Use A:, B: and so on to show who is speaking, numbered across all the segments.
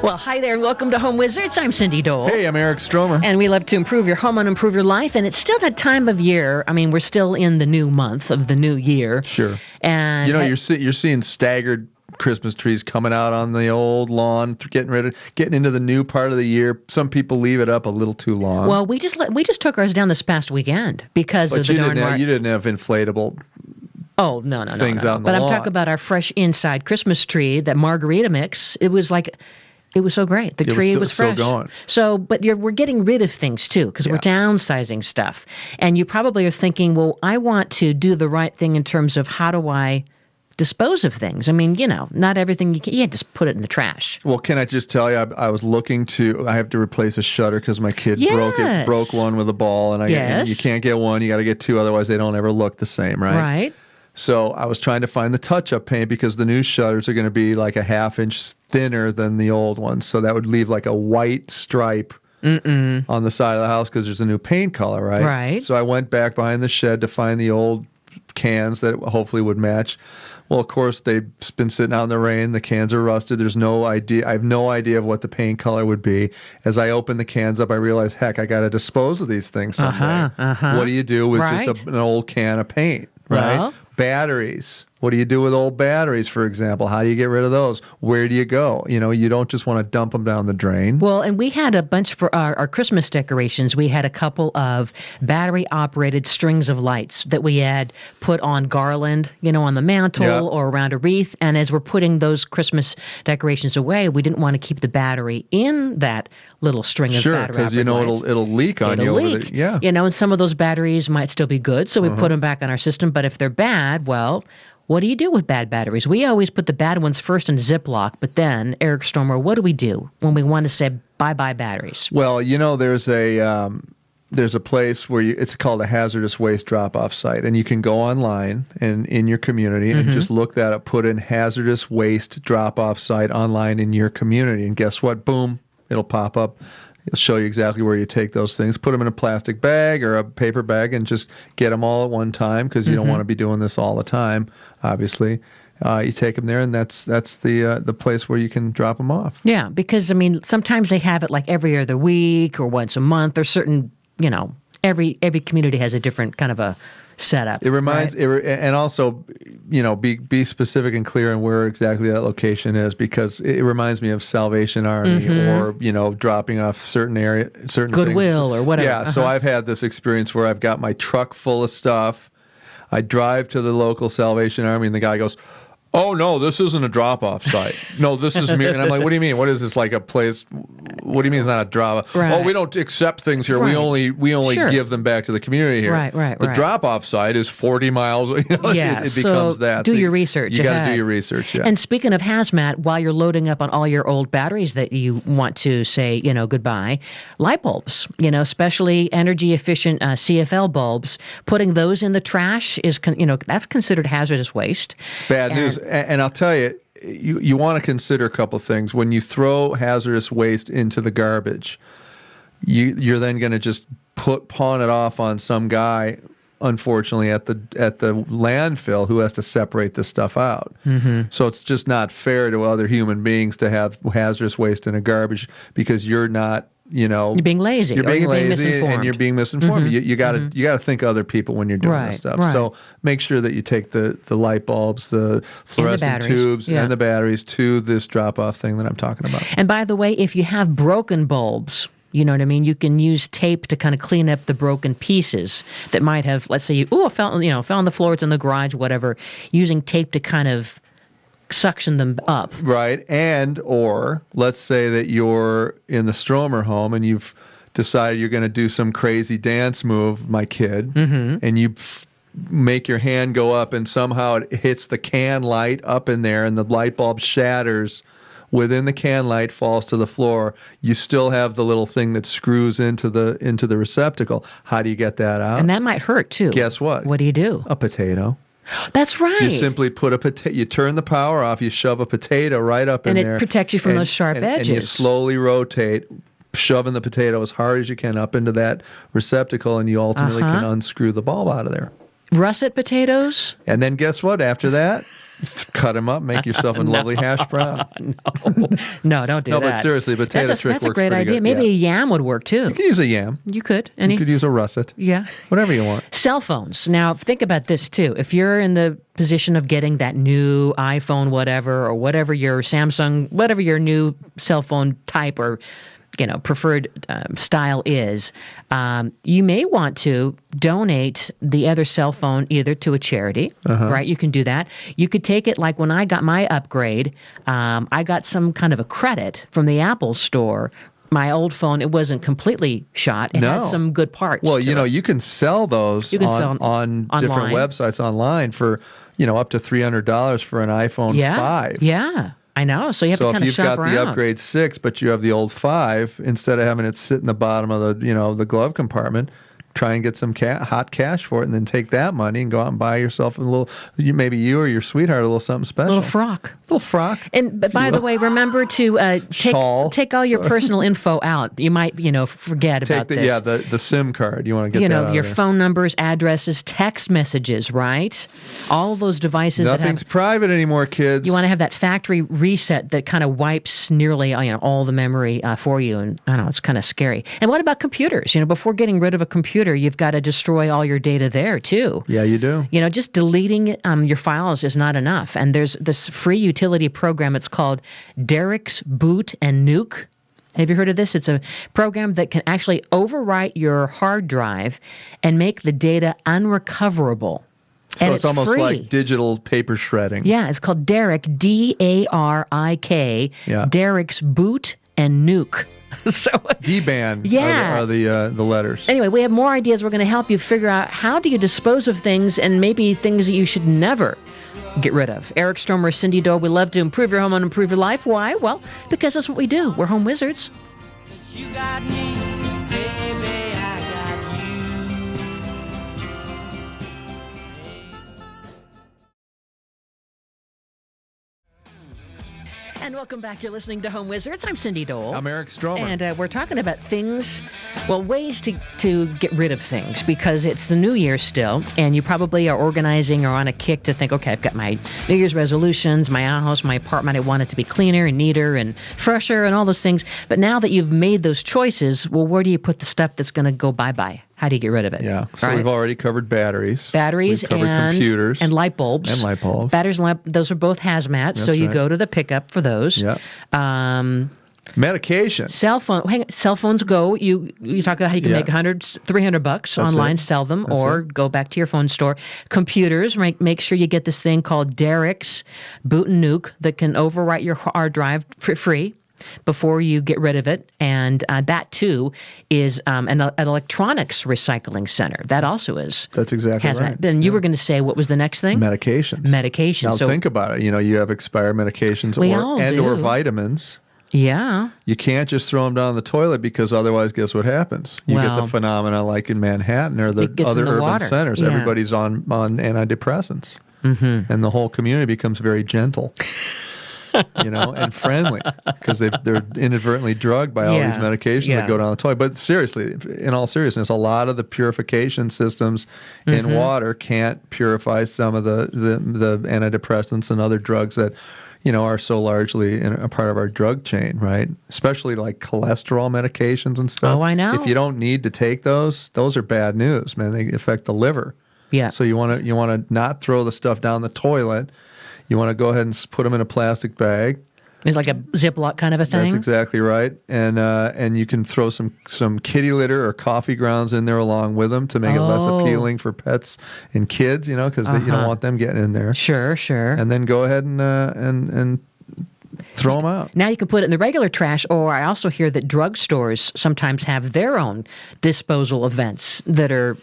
A: Well, hi there, and welcome to Home Wizards. I'm Cindy Dole.
B: Hey, I'm Eric Stromer.
A: And we love to improve your home and improve your life. And it's still that time of year. I mean, we're still in the new month of the new year.
B: Sure.
A: And
B: you're seeing staggered Christmas trees coming out on the old lawn, getting into the new part of the year. Some people leave it up a little too long.
A: Well, we just took ours down this past weekend because of the darn mark.
B: You didn't have inflatable.
A: Oh, no.
B: Things out on the
A: But
B: lawn.
A: I'm talking about our fresh inside Christmas tree, that margarita mix. It was so great. The tree was fresh.
B: Still going.
A: So, but we're getting rid of things too, because we're downsizing stuff. And you probably are thinking, well, I want to do the right thing in terms of how do I dispose of things. I mean, not everything you can't just put it in the trash.
B: Well, can I just tell you, I was I have to replace a shutter because my kid broke one with a ball, and and you can't get one, you got to get two, otherwise they don't ever look the same, right?
A: Right.
B: So I was trying to find the touch-up paint because the new shutters are going to be like a half-inch thinner than the old ones. So that would leave like a white stripe on the side of the house because there's a new paint color, right?
A: Right.
B: So I went back behind the shed to find the old cans that hopefully would match. Well, of course, they've been sitting out in the rain. The cans are rusted. There's no idea. I have no idea of what the paint color would be. As I open the cans up, I realize, heck, I got to dispose of these things someday. What do you do with just an old can of paint, right?
A: Well,
B: batteries. What do you do with old batteries, for example? How do you get rid of those? Where do you go? You don't just want to dump them down the drain.
A: Well, and we had a bunch for our Christmas decorations. We had a couple of battery-operated strings of lights that we had put on garland, on the mantle or around a wreath. And as we're putting those Christmas decorations away, we didn't want to keep the battery in that little string of battery-operated
B: lights. Sure, because it'll leak on you.
A: Leak. And some of those batteries might still be good, so we put them back on our system. But if they're bad, well, what do you do with bad batteries? We always put the bad ones first in Ziploc, but then, Eric Stromer, what do we do when we want to say bye-bye batteries?
B: Well, there's a place where it's called a hazardous waste drop-off site, and you can go online and in your community and just look that up, put in hazardous waste drop-off site online in your community, and guess what? Boom, it'll pop up. It'll show you exactly where you take those things, put them in a plastic bag or a paper bag, and just get them all at one time because you don't want to be doing this all the time, obviously. You take them there, and that's the place where you can drop them off.
A: Yeah, because, sometimes they have it like every other week or once a month or certain, every community has a different kind of a setup.
B: It reminds, and also, be specific and clear on where exactly that location is, because it reminds me of Salvation Army or dropping off certain
A: Goodwill
B: things.
A: Or whatever.
B: Yeah, so I've had this experience where I've got my truck full of stuff. I drive to the local Salvation Army, and the guy goes, "Oh, no, this isn't a drop-off site. No, this is me." And I'm like, "What do you mean? What is this, like a place? What do you mean it's not a drop-off?"
A: Right.
B: "Oh, we don't accept things here.
A: Right.
B: We only give them back to the community here."
A: Right.
B: The drop-off site is 40 miles. It becomes that.
A: Do your research.
B: You got to do your research, yeah.
A: And speaking of hazmat, while you're loading up on all your old batteries that you want to say, goodbye, light bulbs, especially energy-efficient CFL bulbs, putting those in the trash is, that's considered hazardous waste.
B: Bad news. And I'll tell you, you want to consider a couple things. When you throw hazardous waste into the garbage, you're then going to just pawn it off on some guy, unfortunately, at the landfill who has to separate this stuff out. So it's just not fair to other human beings to have hazardous waste in a garbage because you're not. You're
A: being lazy.
B: You're being
A: misinformed.
B: and you're being misinformed. You got to think of other people when you're doing this stuff.
A: Right.
B: So make sure that you take the light bulbs, the fluorescent tubes, and the batteries to this drop-off thing that I'm talking about.
A: And by the way, if you have broken bulbs, you know what I mean, you can use tape to kind of clean up the broken pieces that might have. Let's say fell on the floor, it's in the garage, whatever. Using tape to kind of suction them up.
B: Right. Or let's say that you're in the Stromer home and you've decided you're going to do some crazy dance move, my kid, and you make your hand go up and somehow it hits the can light up in there and the light bulb shatters within the can light, falls to the floor. You still have the little thing that screws into the receptacle. How do you get that out?
A: And that might hurt too.
B: Guess what?
A: What do you do?
B: A potato.
A: That's right.
B: You simply put a potato. You turn the power off. You shove a potato right up in there,
A: and it protects you from those sharp edges.
B: And you slowly rotate, shoving the potato as hard as you can up into that receptacle, and you ultimately can unscrew the bulb out of there.
A: Russet potatoes.
B: And then guess what? After that, cut them up, make yourself a lovely hash brown.
A: No, don't do
B: No,
A: that.
B: but seriously, potato trick
A: That's a
B: works
A: great
B: pretty
A: idea.
B: good,
A: Maybe
B: yeah.
A: a yam would work too.
B: You could use a yam.
A: You could.
B: You could use a russet.
A: Yeah.
B: Whatever you want.
A: Cell phones. Now, think about this too. If you're in the position of getting that new iPhone, whatever, or whatever your Samsung, whatever your new cell phone type or preferred style is, you may want to donate the other cell phone either to a charity, right? You can do that. You could take it like when I got my upgrade, I got some kind of a credit from the Apple store. My old phone, it wasn't completely shot. It had some good parts.
B: Well,
A: to it.
B: you can sell those on different websites online for, up to $300 for an iPhone 5.
A: Yeah. I know. So you have to kind of shop around.
B: So if you've got the upgrade 6, but you have the old 5, instead of having it sit in the bottom of the glove compartment, try and get some hot cash for it, and then take that money and go out and buy yourself a little, maybe you or your sweetheart, a little something special.
A: Little frock.
B: Little frock.
A: And by the way, remember to take all your personal info out. You might, forget about this.
B: Yeah, the SIM card. You want to get that out
A: your
B: of there.
A: phone numbers, addresses, text messages, right? All of those devices.
B: Nothing's private anymore, kids.
A: You want to have that factory reset that kind of wipes nearly all the memory for you. And I don't know, it's kind of scary. And what about computers? Before getting rid of a computer, you've got to destroy all your data there too.
B: Yeah, you do.
A: Just deleting your files is not enough. And there's this free utility program. It's called Derek's Boot and Nuke. Have you heard of this? It's a program that can actually overwrite your hard drive and make the data unrecoverable.
B: So
A: and
B: it's almost
A: free.
B: like digital paper shredding.
A: Yeah, it's called Derek, Darik, Derek's Boot and Nuke. So
B: D-band are the letters.
A: Anyway, we have more ideas. We're going to help you figure out how do you dispose of things and maybe things that you should never get rid of. Eric Stromer, Cindy Dole, we love to improve your home and improve your life. Why? Well, because that's what we do. We're home wizards.
C: You got me, baby, I got you.
A: And welcome back. You're listening to Home Wizards. I'm Cindy Dole.
B: I'm Eric Stromer.
A: And we're talking about ways to get rid of things, because it's the new year still, and you probably are organizing or on a kick to think, okay, I've got my New Year's resolutions, my house, my apartment, I want it to be cleaner and neater and fresher and all those things. But now that you've made those choices, well, where do you put the stuff that's going to go bye-bye? How do you get rid of it?
B: Yeah, so
A: right?
B: We've already covered batteries.
A: We've covered
B: computers.
A: And light bulbs. Batteries and those are both hazmat, so you go to the pickup for those.
B: Yeah. Medication.
A: Cell phones go. You talk about how you can make $300 online, sell them, or go back to your phone store. Computers, make sure you get this thing called Derek's Boot and Nuke that can overwrite your hard drive for free before you get rid of it. And that, too, is an electronics recycling center. That also is.
B: That's exactly right.
A: Then you were going to say, what was the next thing?
B: Medications. Now, think about it. You have expired medications or vitamins.
A: Yeah.
B: You can't just throw them down the toilet, because otherwise, guess what happens? You get the phenomena like in Manhattan or the other urban centers. Yeah. Everybody's on antidepressants. Mm-hmm. And the whole community becomes very gentle. And friendly, because they're inadvertently drugged by all these medications that go down the toilet. But seriously, in all seriousness, a lot of the purification systems in water can't purify some of the antidepressants and other drugs that are so largely a part of our drug chain, right? Especially like cholesterol medications and stuff.
A: Oh, I know.
B: If you don't need to take those are bad news, man. They affect the liver.
A: Yeah.
B: So you want to not throw the stuff down the toilet. You want to go ahead and put them in a plastic bag.
A: It's like a Ziploc kind of a thing?
B: That's exactly right. And you can throw some kitty litter or coffee grounds in there along with them to make it less appealing for pets and kids, because you don't want them getting in there.
A: Sure.
B: And then go ahead and throw them out.
A: Now you can put it in the regular trash, or I also hear that drugstores sometimes have their own disposal events that are,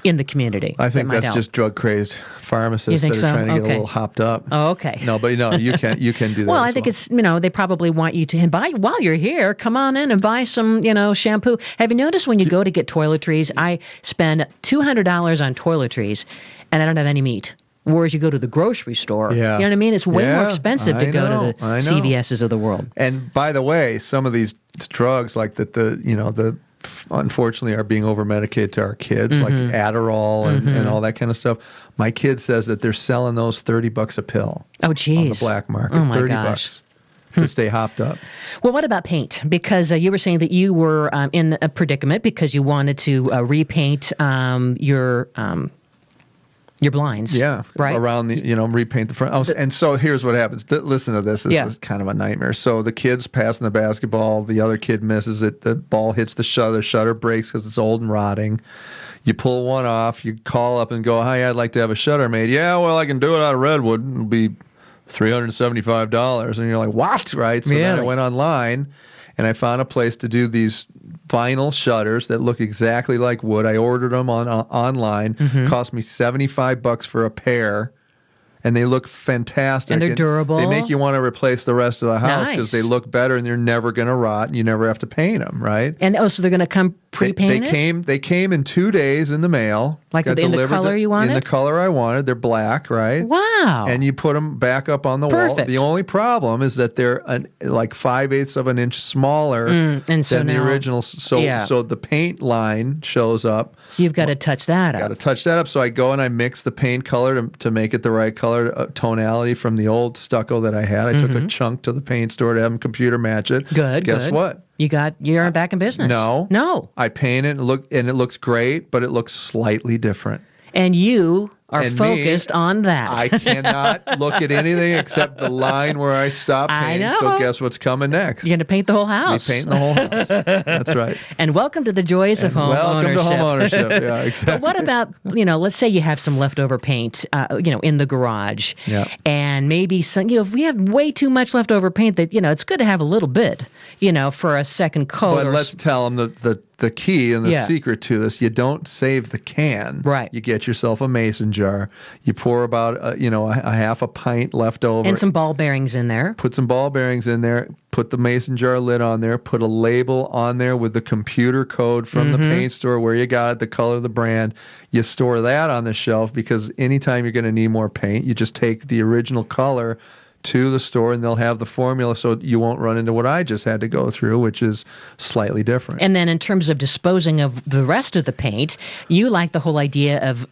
A: in the community.
B: I think that's just drug-crazed pharmacists that are trying to get a little hopped up.
A: Oh, okay.
B: No, but you can do that.
A: Well, I think it's, they probably want you to buy, while you're here, come on in and buy some, shampoo. Have you noticed when you go to get toiletries, I spend $200 on toiletries and I don't have any meat. Whereas you go to the grocery store, you know what I mean? It's way more expensive to go to the CVS's of the world.
B: And by the way, some of these drugs, like the unfortunately are being over-medicated to our kids, like Adderall and all that kind of stuff. My kid says that they're selling those $30 a pill
A: Oh,
B: on
A: geez.
B: the black market.
A: Oh, my
B: $30
A: gosh.
B: to stay hopped up.
A: Well, what about paint? Because you were saying that you were in a predicament because you wanted to repaint your blinds.
B: Yeah,
A: right.
B: around the repaint the front. And so here's what happens. Listen to this. This is kind of a nightmare. So the kid's passing the basketball. The other kid misses it. The ball hits the shutter breaks because it's old and rotting. You pull one off. You call up and go, "Hi, I'd like to have a shutter made." "Yeah, well, I can do it out of redwood. It'll be $375. And you're like, "What?" Right? So then I went online and I found a place to do these vinyl shutters that look exactly like wood. I ordered them online. Cost me $75 for a pair. And they look fantastic.
A: And they're durable.
B: They make you want to replace the rest of the house because
A: Nice.
B: they look better and they're never going to rot and you never have to paint them, right?
A: And so they're going to come pre-painted?
B: They came in 2 days in the mail.
A: Like
B: Got
A: in the
B: delivered
A: color you wanted?
B: In the color I wanted. They're black, right?
A: Wow.
B: And you put them back up on the wall.
A: Perfect.
B: The only problem is that they're like 5/8 of an inch smaller
A: and so
B: than the
A: now-
B: original. So
A: yeah.
B: so the paint line shows up.
A: So you've got to touch that
B: Got to
A: up.
B: touch that up. So I go and I mix the paint color to make it the right color tonality from the old stucco that I had. I took a chunk to the paint store to have them computer match it.
A: Good,
B: Guess
A: good.
B: what?
A: You're back in business. No.
B: I paint it and it looks great, but it looks slightly different.
A: And you are
B: And
A: focused on that.
B: I cannot look at anything except the line where I stopped
A: I
B: painting.
A: know.
B: So guess what's coming next?
A: You're going to paint the whole house.
B: We paint the whole house. That's right.
A: And welcome to the joys of home
B: Welcome
A: ownership.
B: to home ownership. Yeah, exactly.
A: But what about, let's say you have some leftover paint, in the garage.
B: Yeah.
A: And maybe if we have way too much leftover paint that, it's good to have a little bit, for a second coat.
B: But let's tell them the key and the secret to this. You don't save the can.
A: Right.
B: You get yourself a mason jar. You pour about a half a pint left over.
A: And some ball bearings in there.
B: Put some ball bearings in there. Put the mason jar lid on there. Put a label on there with the computer code from the paint store where you got it, the color, the brand. You store that on the shelf because anytime you're going to need more paint, you just take the original color to the store and they'll have the formula so you won't run into what I just had to go through, which is slightly different.
A: And then in terms of disposing of the rest of the paint, you like the whole idea of,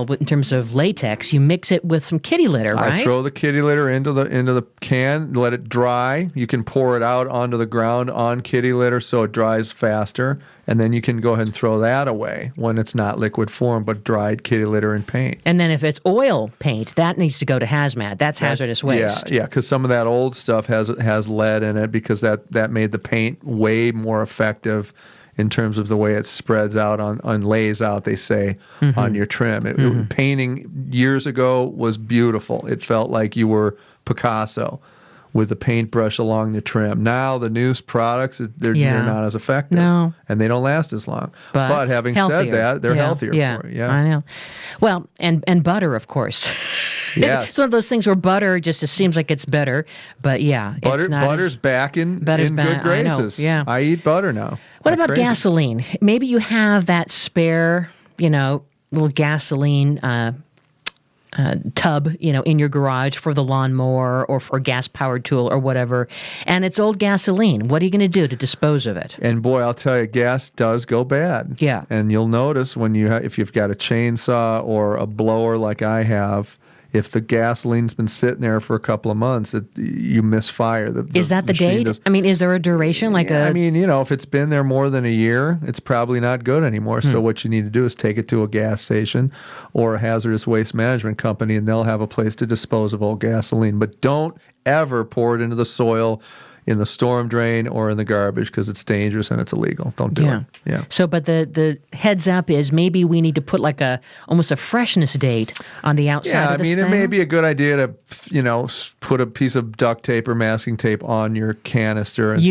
A: in terms of latex, you mix it with some kitty litter, right?
B: I throw the kitty litter into the can, let it dry. You can pour it out onto the ground on kitty litter so it dries faster. And then you can go ahead and throw that away when it's not liquid form, but dried kitty litter and paint.
A: And then if it's oil paint, that needs to go to hazmat. That's hazardous waste.
B: Yeah, because some of that old stuff has lead in it because that made the paint way more effective in terms of the way it spreads out lays out, they say, on your trim. Painting years ago was beautiful. It felt like you were Picasso with a paintbrush along the trim. Now the new products, they're not as effective.
A: No.
B: And they don't last as long.
A: But
B: having
A: healthier.
B: said that, they're healthier for you. Yeah.
A: I know. Well, and butter, of course.
B: Yes.
A: Some of those things where butter just seems like it's better, but it's not.
B: Butter's back in good graces.
A: I know, yeah.
B: I eat butter now.
A: What
B: Like
A: about
B: crazy.
A: gasoline? Maybe you have that spare, little gasoline tub, in your garage for the lawnmower or for a gas-powered tool or whatever, and it's old gasoline. What are you going to do to dispose of it?
B: And boy, I'll tell you, gas does go bad.
A: Yeah.
B: And you'll notice when if you've got a chainsaw or a blower like I have, if the gasoline's been sitting there for a couple of months, you misfire.
A: Is that the date? Is there a duration?
B: If it's been there more than a year, it's probably not good anymore. So what you need to do is take it to a gas station or a hazardous waste management company, and they'll have a place to dispose of old gasoline. But don't ever pour it into the soil, in the storm drain, or in the garbage because it's dangerous and it's illegal. Don't do it. Yeah.
A: So, but the heads up is maybe we need to put almost a freshness date on the outside of this thing.
B: It may be a good idea to, put a piece of duct tape or masking tape on your canister and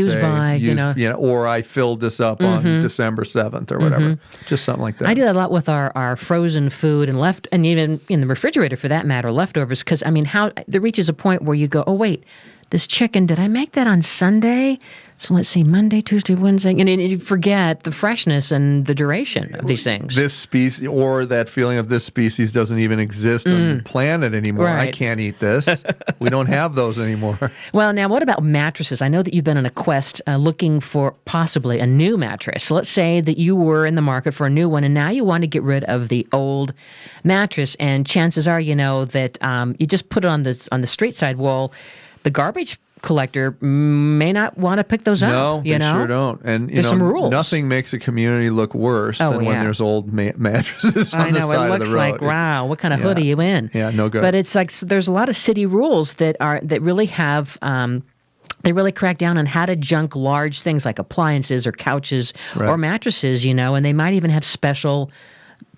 B: or I filled this up on December 7th or whatever. Just something like that.
A: I do that a lot with our frozen food and even in the refrigerator for that matter, leftovers, because, how there reaches a point where you go, oh, wait, this chicken, did I make that on Sunday? So let's see, Monday, Tuesday, Wednesday, and you forget the freshness and the duration of these things.
B: This species, or that feeling of this species doesn't even exist on the planet anymore. I
A: Right.
B: can't eat this. We don't have those anymore.
A: Well, now what about mattresses? I know that you've been on a quest looking for possibly a new mattress. So let's say that you were in the market for a new one, and now you want to get rid of the old mattress, and chances are, that you just put it on the street side wall. The garbage collector may not want to pick those
B: No,
A: up.
B: they sure don't. And
A: There's some rules.
B: nothing makes a community look worse
A: Oh,
B: than when
A: yeah.
B: there's old mattresses
A: I
B: on the
A: know,
B: side
A: it
B: of
A: looks
B: the road.
A: like, wow, what kind of hood are
B: Yeah.
A: you in?
B: Yeah, no good.
A: But it's like, so there's a lot of city rules that really have, they really crack down on how to junk large things like appliances or couches or
B: Right.
A: mattresses, and they might even have special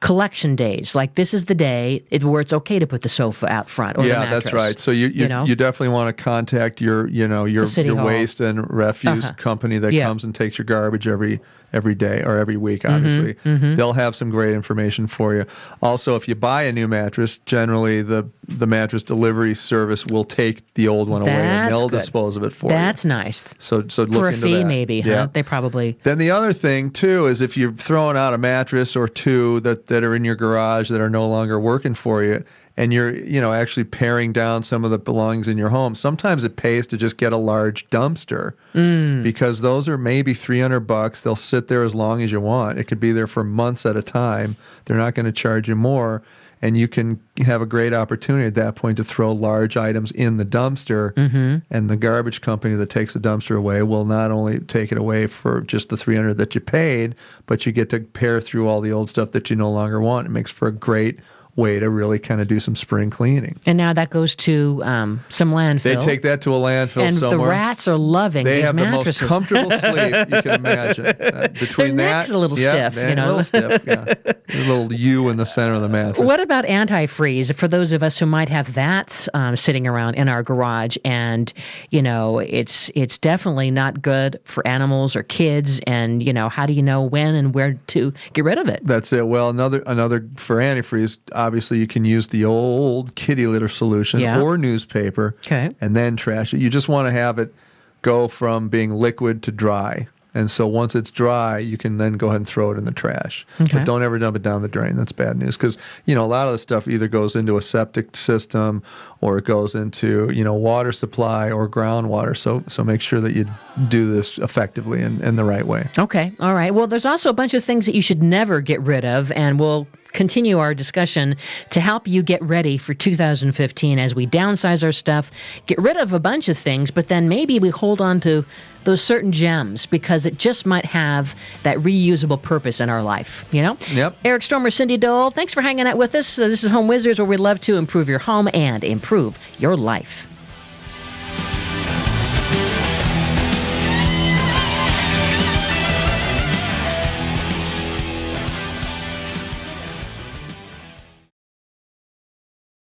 A: collection days. Like this is the day where it's okay to put the sofa out front or the
B: Yeah,
A: mattress.
B: that's right. So you definitely want to contact your
A: City Hall.
B: waste and refuse company that
A: Yeah.
B: comes and takes your garbage every day or every week, obviously. They'll have some great information for you. Also, if you buy a new mattress, generally the mattress delivery service will take the old one away and
A: That's
B: they'll
A: good.
B: dispose of it for
A: That's
B: you.
A: nice.
B: So look
A: For a
B: into
A: fee,
B: that.
A: maybe, huh?
B: Yeah.
A: They probably.
B: Then the other thing too is if you're throwing out a mattress or two that are in your garage that are no longer working for you, and you're actually paring down some of the belongings in your home, sometimes it pays to just get a large dumpster because those are maybe $300. They'll sit there as long as you want. It could be there for months at a time. They're not going to charge you more. And you can have a great opportunity at that point to throw large items in the dumpster. And the garbage company that takes the dumpster away will not only take it away for just the $300 that you paid, but you get to pare through all the old stuff that you no longer want. It makes for a great way to really kind of do some spring cleaning.
A: And now that goes to some landfill.
B: They take that to a landfill
A: and
B: somewhere.
A: the rats are loving
B: They
A: these
B: have
A: mattresses.
B: the most comfortable sleep you can imagine. Between
A: Their
B: that,
A: neck's a little
B: yeah,
A: stiff,
B: a little stiff. Yeah, a little U in the center of the mattress.
A: What about antifreeze for those of us who might have that sitting around in our garage? And it's definitely not good for animals or kids. And how do you know when and where to get rid of it?
B: That's it. Well, another for antifreeze, obviously you can use the old kitty litter solution
A: Yeah.
B: or newspaper,
A: Okay.
B: and then trash it. You just want to have it go from being liquid to dry. And so once it's dry, you can then go ahead and throw it in the trash.
A: Okay.
B: But don't ever dump it down the drain. That's bad news because, a lot of the stuff either goes into a septic system or it goes into, water supply or groundwater. So make sure that you do this effectively and the right way.
A: Okay. All right. Well, there's also a bunch of things that you should never get rid of, and we'll continue our discussion to help you get ready for 2015 as we downsize our stuff, get rid of a bunch of things, but then maybe we hold on to those certain gems because it just might have that reusable purpose in our life,
B: Yep.
A: Eric Stormer, Cindy Dole, thanks for hanging out with us. This is Home Wizards, where we love to improve your home and improve your life.